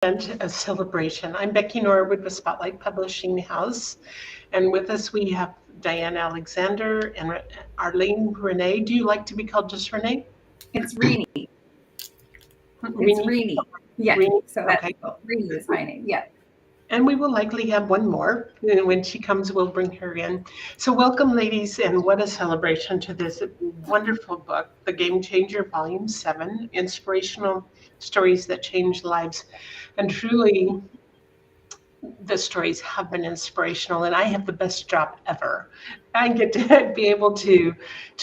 A celebration. I'm Becky Norwood with Spotlight Publishing House, and with us we have Diann Alexander and Arlene. Rene. Do you like to be called just Rene? It's Rene. It's Rene. Yeah. Rene? So that's Okay. Rene is my name. Yeah. And we will likely have one more. And when she comes, we'll bring her in. So welcome, ladies, and what a celebration to this wonderful book, The Game Changer, Volume 7, Inspirational Stories That Change Lives. And truly, the stories have been inspirational, and I have the best job ever. I get to be able to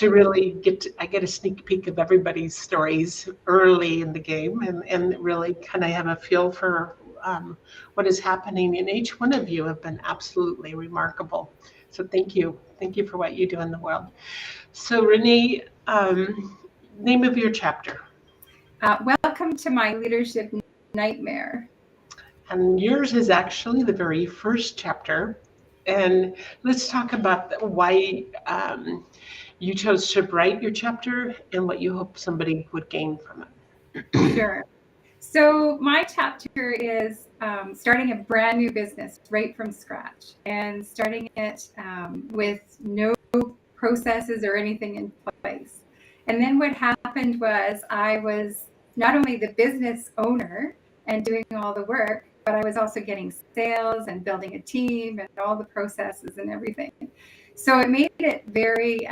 really I get a sneak peek of everybody's stories early in the game, and really kind of have a feel for what is happening. And each one of you have been absolutely remarkable. So thank you for what you do in the world. So Rene, name of your chapter. Welcome to my leadership nightmare. And yours is actually the very first chapter. And let's talk about why you chose to write your chapter and what you hope somebody would gain from it. Sure. So my chapter is starting a brand new business right from scratch, and starting it with no processes or anything in place. And then what happened was I was not only the business owner and doing all the work, but I was also getting sales and building a team and all the processes and everything. So it made it very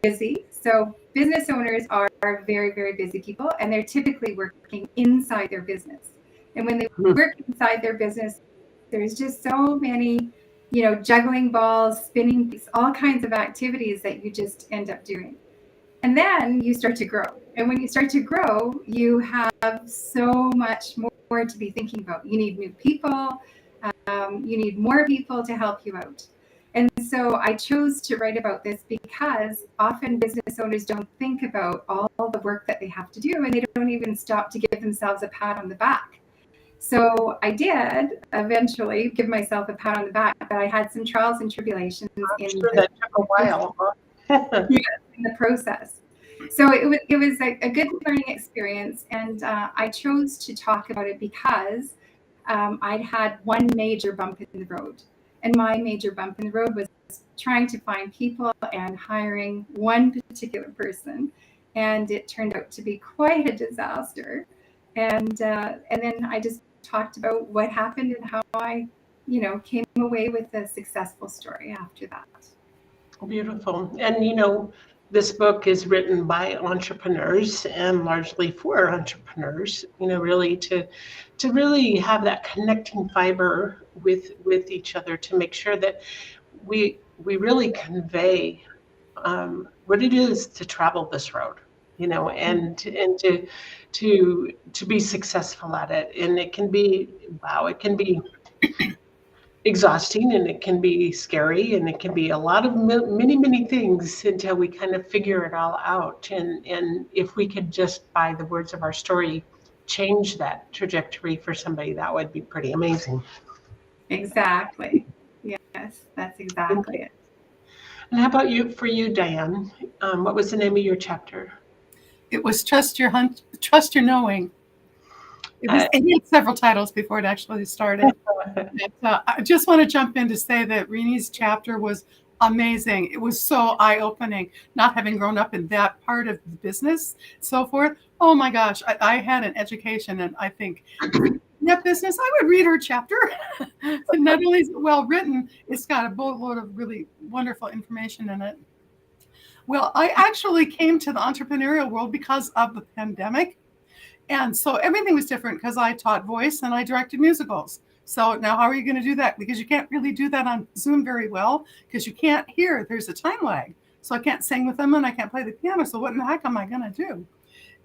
busy. So business owners are very, very busy people, and they're typically working inside their business. And when they work inside their business, there's just so many, juggling balls, spinning, all kinds of activities that you just end up doing. And then you start to grow. And when you start to grow, you have so much more to be thinking about. You need new people. You need more people to help you out. And so I chose to write about this because often business owners don't think about all the work that they have to do, and they don't even stop to give themselves a pat on the back. So I did eventually give myself a pat on the back, but I had some trials and tribulations. I'm sure that took a while. In the process. So it was a good learning experience, and I chose to talk about it because I'd had one major bump in the road. And my major bump in the road was trying to find people and hiring one particular person. And it turned out to be quite a disaster. And then I just talked about what happened and how I, came away with a successful story after that. Beautiful. And this book is written by entrepreneurs and largely for entrepreneurs, really to really have that connecting fiber with each other, to make sure that we really convey what it is to travel this road, and to be successful at it. And it can be exhausting, and it can be scary, and it can be a lot of many things until we kind of figure it all out. And if we could just, by the words of our story, change that trajectory for somebody, that would be pretty amazing. Exactly. Yes, that's exactly it. And how about for you, Diann? What was the name of your chapter? It was Trust Your Hunt, Trust Your Knowing. It had several titles before it actually started. I just want to jump in to say that Rene's chapter was amazing. It was so eye-opening, not having grown up in that part of the business, so forth. Oh my gosh, I had an education, and I think that business, I would read her chapter. Not only is it well written, it's got a boatload of really wonderful information in it. Well, I actually came to the entrepreneurial world because of the pandemic. And so everything was different because I taught voice and I directed musicals. So now how are you going to do that? Because you can't really do that on Zoom very well because you can't hear. There's a time lag. So I can't sing with them and I can't play the piano. So what in the heck am I going to do?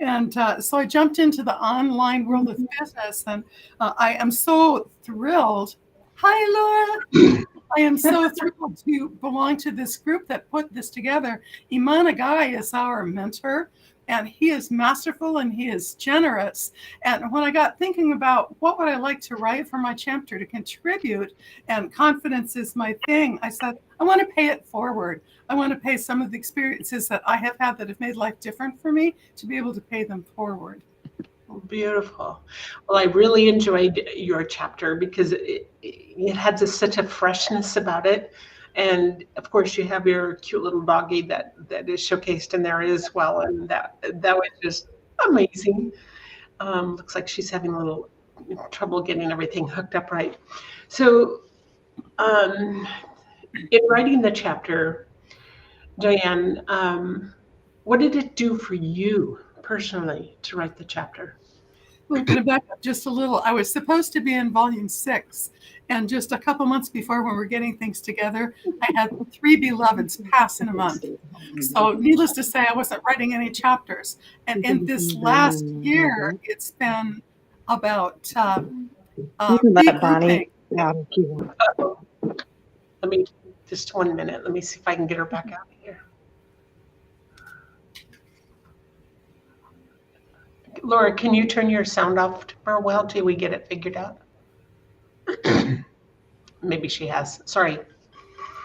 And so I jumped into the online world of business, and I am so thrilled. Hi, Laura. I am so thrilled to belong to this group that put this together. Iman Aghay is our mentor, and he is masterful and he is generous. And when I got thinking about what would I like to write for my chapter to contribute, and confidence is my thing, I said, I want to pay it forward. I want to pay some of the experiences that I have had that have made life different for me to be able to pay them forward. Beautiful. Well, I really enjoyed your chapter because it had such a freshness about it. And of course, you have your cute little doggy that is showcased in there as well. And that was just amazing. Looks like she's having a little trouble getting everything hooked up right. So, um, in writing the chapter, Diann, what did it do for you personally to write the chapter? We're going to back up just a little. I was supposed to be in volume 6, and just a couple months before, when we're getting things together, I had 3 beloveds pass in a month. So needless to say, I wasn't writing any chapters. And in this last year, it's been about regrouping. Let me, just 1 minute. Let me see if I can get her back out of here. Laura, can you turn your sound off for a while till we get it figured out? Maybe she has. Sorry.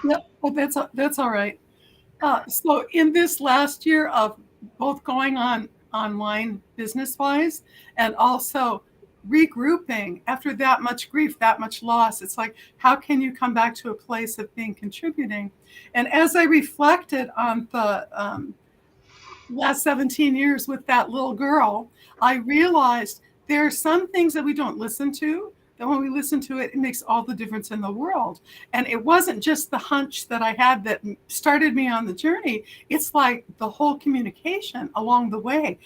No, well, that's all right. So in this last year of both going on online business-wise and also regrouping after that much grief, that much loss, it's like, how can you come back to a place of being contributing? And as I reflected on the last 17 years with that little girl, I realized there are some things that we don't listen to, that when we listen to it, it makes all the difference in the world. And it wasn't just the hunch that I had that started me on the journey. It's like the whole communication along the way.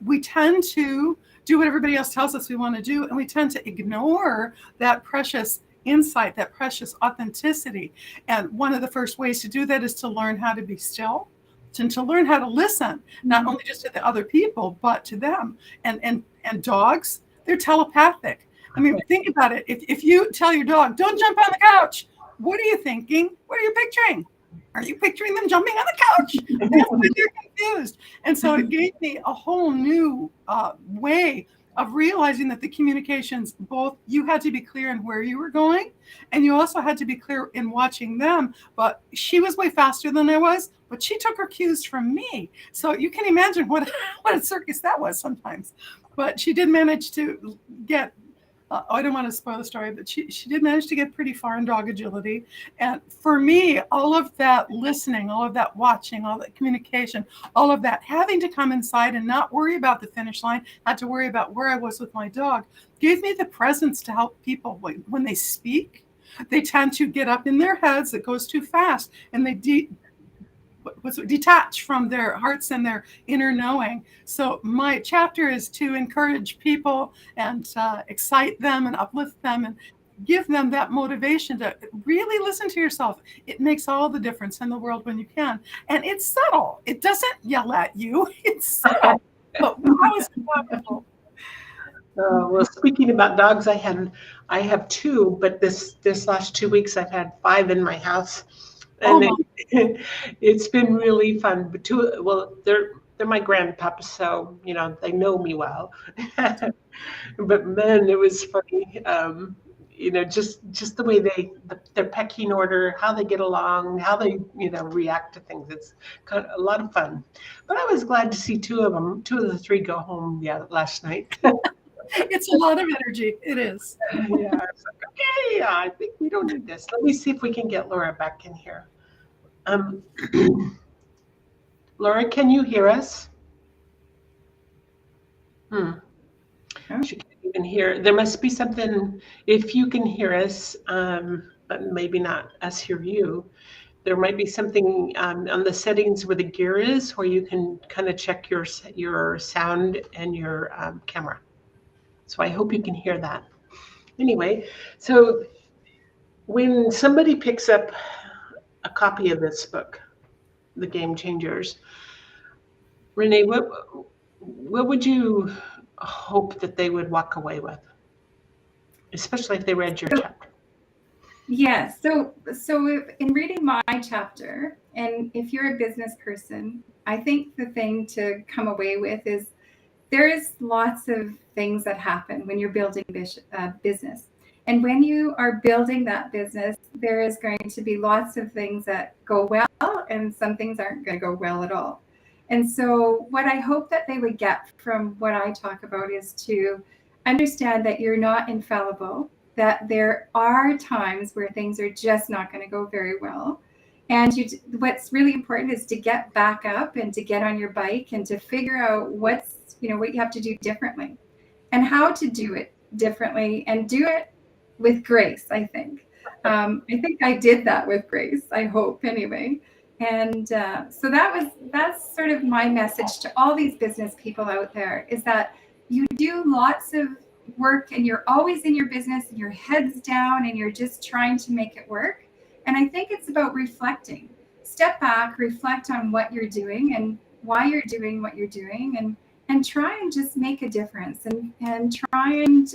We tend to do what everybody else tells us we want to do, and we tend to ignore that precious insight, that precious authenticity. And one of the first ways to do that is to learn how to be still, and to learn how to listen, not only just to the other people, but to them. And dogs, they're telepathic. I mean, think about it. If you tell your dog, don't jump on the couch, what are you thinking? What are you picturing? Are you picturing them jumping on the couch? That's why they're confused. And so it gave me a whole new way of realizing that the communications, both you had to be clear in where you were going, and you also had to be clear in watching them. But she was way faster than I was, but she took her cues from me. So you can imagine what a circus that was sometimes. But she did manage to get, I don't want to spoil the story, but she did manage to get pretty far in dog agility. And for me, all of that listening, all of that watching, all that communication, all of that having to come inside and not worry about the finish line, had to worry about where I was with my dog, gave me the presence to help people. When they speak, they tend to get up in their heads. It goes too fast, and they detach from their hearts and their inner knowing. So my chapter is to encourage people and excite them and uplift them and give them that motivation to really listen to yourself. It makes all the difference in the world when you can. And it's subtle. It doesn't yell at you. It's subtle. But how is it powerful? Well, speaking about dogs, I have 2, but this last 2 weeks I've had 5 in my house. And it's been really fun. But they're my grandpups, so they know me well. But man, it was funny. Just the way their pecking order, how they get along, how they react to things. It's kind of a lot of fun. But I was glad to see 2 of the 3 go home last night. It's a lot of energy. It is. Yeah, it's like, okay, I think we don't need this. Let me see if we can get Laura back in here. Laura, can you hear us? She can't even hear. There must be something, if you can hear us, but maybe not us hear you. There might be something on the settings where the gear is, where you can kind of check your sound and your camera. So I hope you can hear that. Anyway, so when somebody picks up a copy of this book, The Game Changers, Rene, what would you hope that they would walk away with, especially if they read your chapter? Yeah, so in reading my chapter, and if you're a business person, I think the thing to come away with is there's lots of things that happen when you're building business. And when you are building that business, there is going to be lots of things that go well, and some things aren't going to go well at all. And so what I hope that they would get from what I talk about is to understand that you're not infallible, that there are times where things are just not going to go very well. And what's really important is to get back up and to get on your bike and to figure out what you have to do differently and how to do it differently and do it with grace, I think. I think I did that with grace, I hope anyway. And so that's sort of my message to all these business people out there, is that you do lots of work and you're always in your business and your head's down and you're just trying to make it work. And I think it's about reflecting. Step back, reflect on what you're doing and why you're doing what you're doing, and try and just make a difference and try and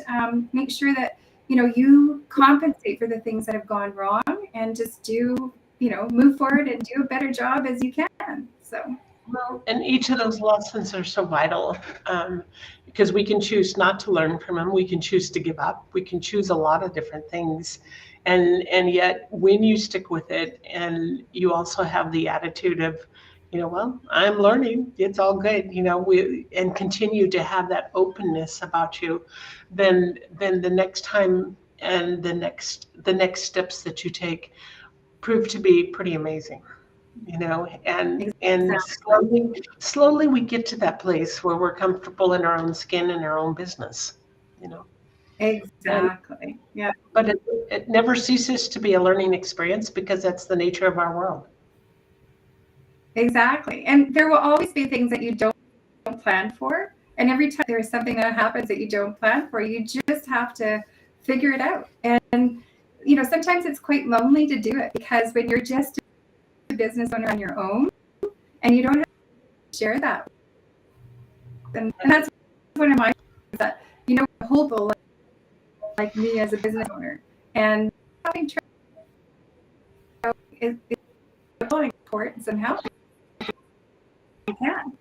make sure that you compensate for the things that have gone wrong and just move forward and do a better job as you can. So. Well, and each of those lessons are so vital, because we can choose not to learn from them. We can choose to give up. We can choose a lot of different things. And yet when you stick with it and you also have the attitude of, well, I'm learning, it's all good, and continue to have that openness about you, then the next time and the next steps that you take prove to be pretty amazing. And slowly we get to that place where we're comfortable in our own skin and our own business. Exactly. Yeah. But it never ceases to be a learning experience, because that's the nature of our world. Exactly. And there will always be things that you don't plan for. And every time there's something that happens that you don't plan for, you just have to figure it out. And sometimes it's quite lonely to do it, because when you're just a business owner on your own and you don't have to share that. And that's one of my things, that, hopeful like me as a business owner, and having is important and help you can.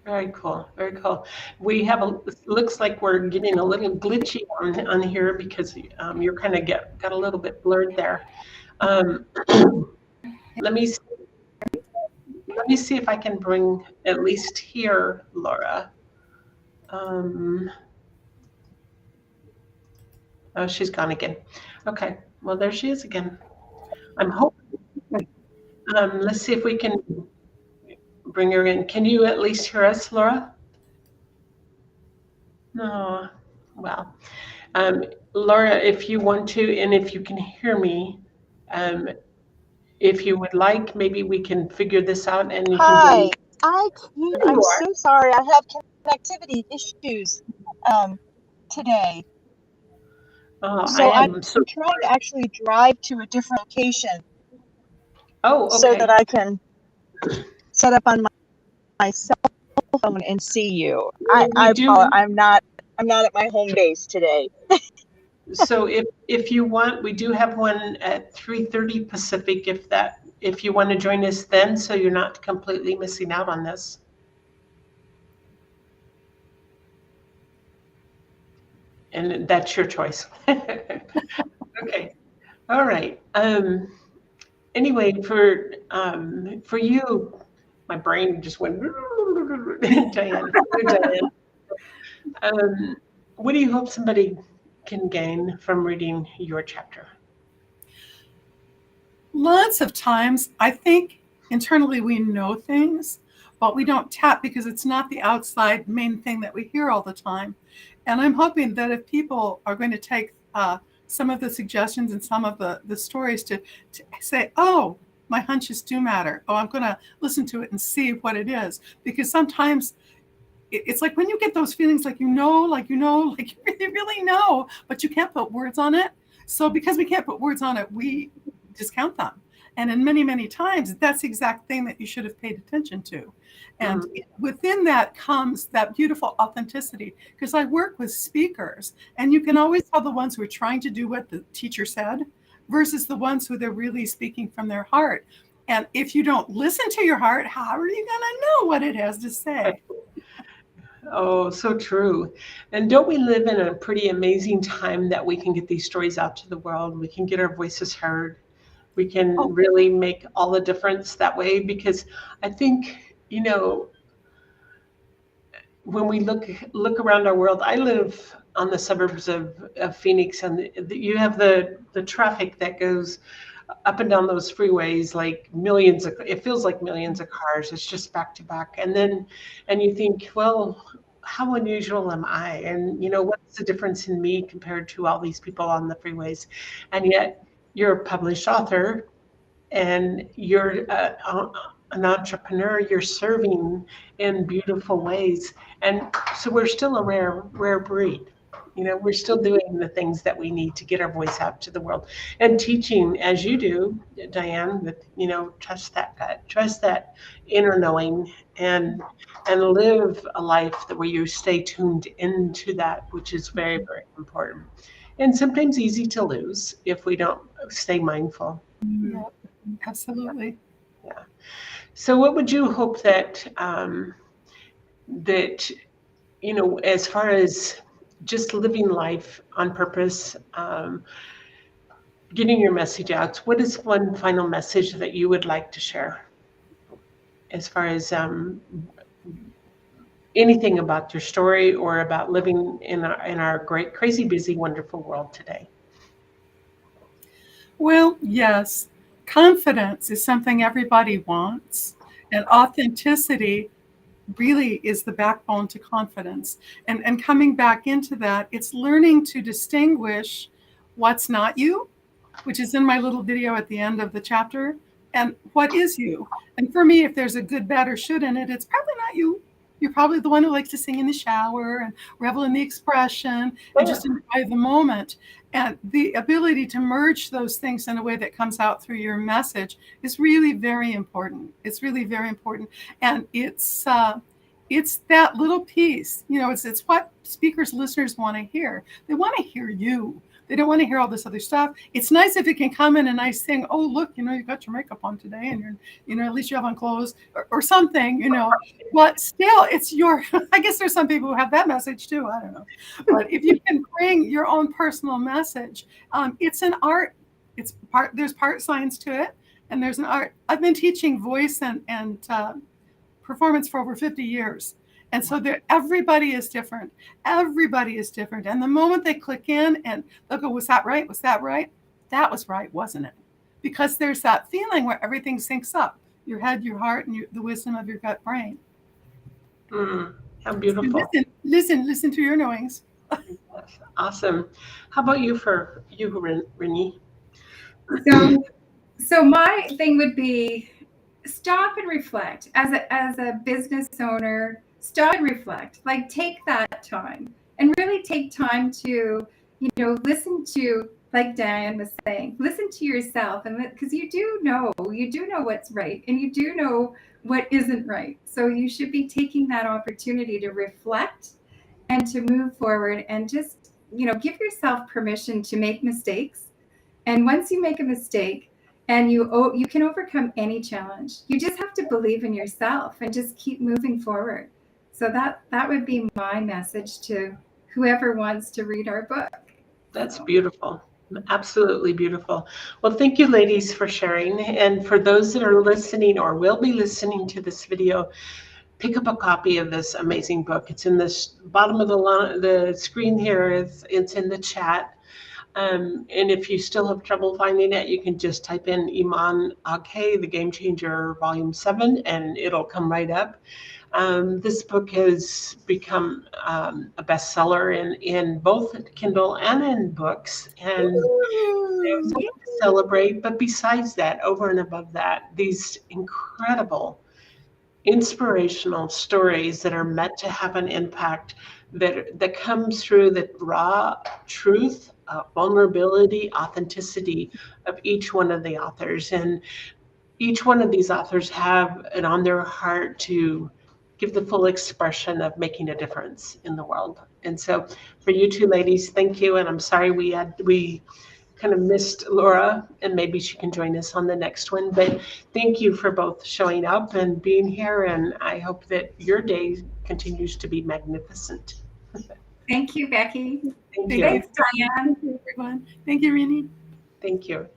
Very cool. Very cool. We have looks like we're getting a little glitchy on here, because you're kind of got a little bit blurred there. Let me see if I can bring at least here Laura. Oh, she's gone again. Okay. Well, there she is again. I'm hoping. Let's see if we can bring her in. Can you at least hear us, Laura? No. Well, Laura, if you want to, and if you can hear me, if you would like, maybe we can figure this out. And you Hi, can I'm so sorry. I have connectivity issues today. So I'm trying to actually drive to a different location. Oh, okay. So that I can set up on my cell phone and see you. I'm not at my home base today. So if you want, we do have one at 3:30 Pacific, if you want to join us then, so you're not completely missing out on this. And that's your choice. Okay. All right. Anyway, for you, my brain just went Diann. What do you hope somebody can gain from reading your chapter? Lots of times, I think internally we know things, but we don't tap, because it's not the outside main thing that we hear all the time. And I'm hoping that if people are going to take some of the suggestions and some of the stories to say, oh, my hunches do matter. Oh, I'm going to listen to it and see what it is. Because sometimes it's like when you get those feelings, like you really know, but you can't put words on it. So because we can't put words on it, we discount them. And in many, many times, that's the exact thing that you should have paid attention to. And within that comes that beautiful authenticity, because I work with speakers, and you can always tell the ones who are trying to do what the teacher said versus the ones who they're really speaking from their heart. And if you don't listen to your heart, how are you going to know what it has to say? Oh, so true. And don't we live in a pretty amazing time that we can get these stories out to the world? We can get our voices heard. We can really make all the difference that way, because I think you know, when we look around our world, I live on the suburbs of Phoenix, and you have the traffic that goes up and down those freeways, like millions of, it feels like millions of cars. It's just back to back. And you think, well, how unusual am I? And, what's the difference in me compared to all these people on the freeways? And yet you're a published author, and you're an entrepreneur. You're serving in beautiful ways. And so we're still a rare breed. We're still doing the things that we need to get our voice out to the world, and teaching as you do, Diann, that, trust that gut, trust that inner knowing, and live a life that where you stay tuned into that, which is very, very important. And sometimes easy to lose if we don't stay mindful. Yeah, absolutely. Yeah. So what would you hope that, as far as just living life on purpose, getting your message out, what is one final message that you would like to share as far as anything about your story or about living in our great, crazy, busy, wonderful world today? Well, yes, confidence is something everybody wants, and authenticity really is the backbone to confidence. And coming back into that, it's learning to distinguish what's not you, which is in my little video at the end of the chapter, and what is you. And for me, if there's a good, bad, or should in it, it's probably not you. You're probably the one who likes to sing in the shower and revel in the expression and just enjoy the moment. And the ability to merge those things in a way that comes out through your message is really very important. It's really very important. And it's that little piece, it's what speakers, listeners want to hear. They want to hear you. They don't want to hear all this other stuff. It's nice if it can come in a nice thing. Oh, look, you got your makeup on today, and you're, at least you have on clothes or something, But still, it's I guess there's some people who have that message too. I don't know. But if you can bring your own personal message, it's an art. There's part science to it, and there's an art. I've been teaching voice and performance for over 50 years. And so everybody is different. Everybody is different. And the moment they click in and they'll go, was that right? Was that right? That was right, wasn't it? Because there's that feeling where everything syncs up. Your head, your heart, and the wisdom of your gut brain. How beautiful. So listen to your knowings. Awesome. How about you, Rene? So my thing would be stop and reflect. As a business owner, stop and reflect. Like, take that time and really take time to, listen to, like Diann was saying, listen to yourself, and because you do know what's right, and you do know what isn't right. So you should be taking that opportunity to reflect and to move forward, and just, give yourself permission to make mistakes. And once you make a mistake, and you can overcome any challenge. You just have to believe in yourself and just keep moving forward. So that would be my message to whoever wants to read our book. That's beautiful. Absolutely beautiful. Well, thank you, ladies, for sharing. And for those that are listening or will be listening to this video, pick up a copy of this amazing book. It's in the bottom of the screen here. It's in the chat. And if you still have trouble finding it, you can just type in Iman Aghay, The Game Changer, Volume 7, and it'll come right up. This book has become a bestseller in both Kindle and in books, and there's something to celebrate. But besides that, over and above that, these incredible, inspirational stories that are meant to have an impact that comes through the raw truth, vulnerability, authenticity of each one of the authors. And each one of these authors have it on their heart to give the full expression of making a difference in the world. And so for you two ladies, thank you. And I'm sorry we kind of missed Laura, and maybe she can join us on the next one. But thank you for both showing up and being here. And I hope that your day continues to be magnificent. Thank you, Becky. Thank you. Thanks, Diann. Thank you, everyone. Thank you, Rene. Thank you.